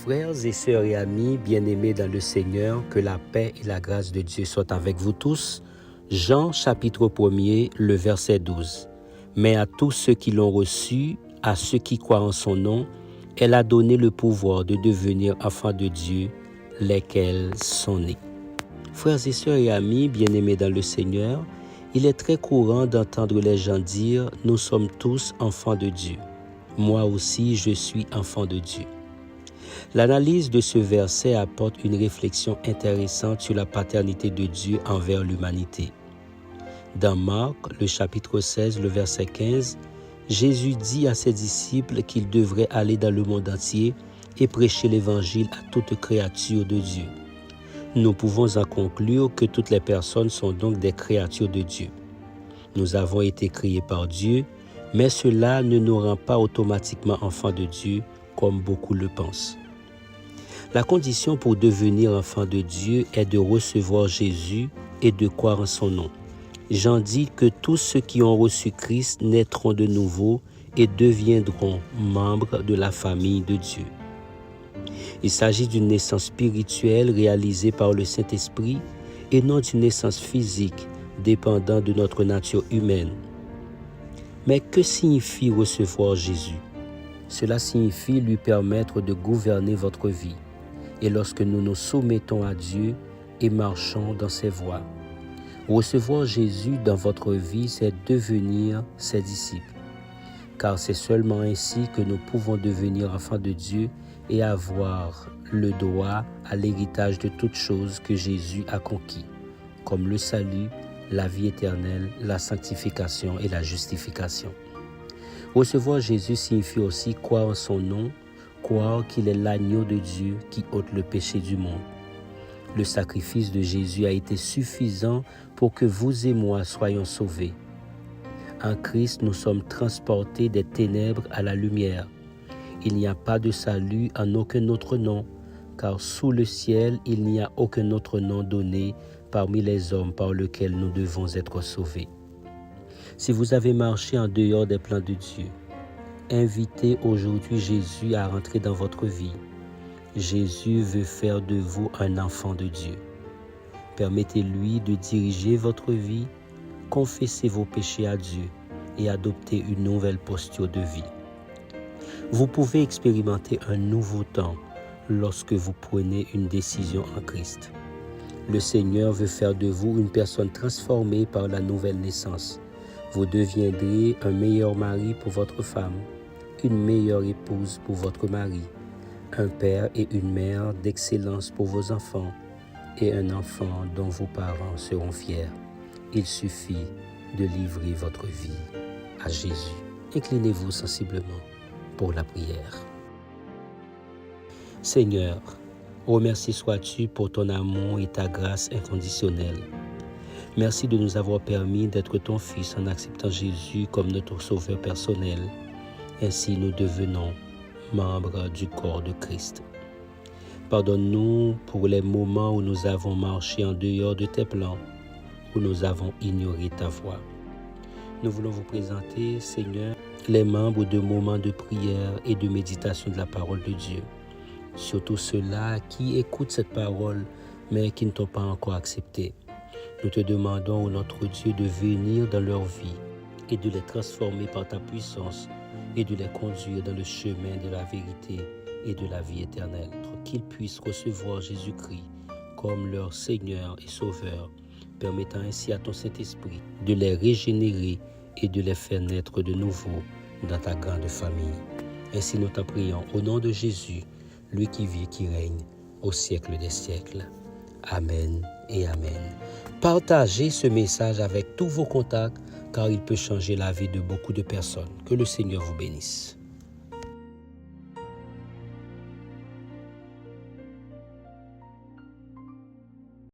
Frères et sœurs et amis bien-aimés dans le Seigneur, que la paix et la grâce de Dieu soient avec vous tous. Jean chapitre 1er, le verset 12. Mais à tous ceux qui l'ont reçu, à ceux qui croient en son nom, elle a donné le pouvoir de devenir enfants de Dieu, lesquels sont nés. Frères et sœurs et amis bien-aimés dans le Seigneur, il est très courant d'entendre les gens dire « Nous sommes tous enfants de Dieu. Moi aussi, je suis enfant de Dieu. » L'analyse de ce verset apporte une réflexion intéressante sur la paternité de Dieu envers l'humanité. Dans Marc, le chapitre 16, le verset 15, Jésus dit à ses disciples qu'ils devraient aller dans le monde entier et prêcher l'évangile à toute créature de Dieu. Nous pouvons en conclure que toutes les personnes sont donc des créatures de Dieu. Nous avons été créés par Dieu, mais cela ne nous rend pas automatiquement enfants de Dieu, comme beaucoup le pensent. La condition pour devenir enfant de Dieu est de recevoir Jésus et de croire en son nom. Jean dit que tous ceux qui ont reçu Christ naîtront de nouveau et deviendront membres de la famille de Dieu. Il s'agit d'une naissance spirituelle réalisée par le Saint-Esprit et non d'une naissance physique dépendant de notre nature humaine. Mais que signifie recevoir Jésus? Cela signifie lui permettre de gouverner votre vie. Et lorsque nous nous soumettons à Dieu et marchons dans ses voies. Recevoir Jésus dans votre vie, c'est devenir ses disciples. Car c'est seulement ainsi que nous pouvons devenir enfants de Dieu et avoir le droit à l'héritage de toutes choses que Jésus a conquis, comme le salut, la vie éternelle, la sanctification et la justification. Recevoir Jésus signifie aussi croire en son nom, croire qu'il est l'agneau de Dieu qui ôte le péché du monde. Le sacrifice de Jésus a été suffisant pour que vous et moi soyons sauvés. En Christ, nous sommes transportés des ténèbres à la lumière. Il n'y a pas de salut en aucun autre nom, car sous le ciel, il n'y a aucun autre nom donné parmi les hommes par lequel nous devons être sauvés. Si vous avez marché en dehors des plans de Dieu, invitez aujourd'hui Jésus à rentrer dans votre vie. Jésus veut faire de vous un enfant de Dieu. Permettez-lui de diriger votre vie, confessez vos péchés à Dieu et adoptez une nouvelle posture de vie. Vous pouvez expérimenter un nouveau temps lorsque vous prenez une décision en Christ. Le Seigneur veut faire de vous une personne transformée par la nouvelle naissance. Vous deviendrez un meilleur mari pour votre femme, une meilleure épouse pour votre mari, un père et une mère d'excellence pour vos enfants et un enfant dont vos parents seront fiers. Il suffit de livrer votre vie à Jésus. Inclinez-vous sensiblement pour la prière. Seigneur, remercié sois-tu pour ton amour et ta grâce inconditionnelle. Merci de nous avoir permis d'être ton Fils en acceptant Jésus comme notre Sauveur personnel. Ainsi nous devenons membres du corps de Christ. Pardonne-nous pour les moments où nous avons marché en dehors de tes plans, où nous avons ignoré ta voix. Nous voulons vous présenter, Seigneur, les membres de moments de prière et de méditation de la parole de Dieu. Surtout ceux-là qui écoutent cette parole, mais qui ne t'ont pas encore accepté. Nous te demandons, ô notre Dieu, de venir dans leur vie et de les transformer par ta puissance et de les conduire dans le chemin de la vérité et de la vie éternelle, pour qu'ils puissent recevoir Jésus-Christ comme leur Seigneur et Sauveur, permettant ainsi à ton Saint-Esprit de les régénérer et de les faire naître de nouveau dans ta grande famille. Ainsi nous t'en prions au nom de Jésus, lui qui vit et qui règne au siècle des siècles. Amen et Amen. Partagez ce message avec tous vos contacts car il peut changer la vie de beaucoup de personnes. Que le Seigneur vous bénisse.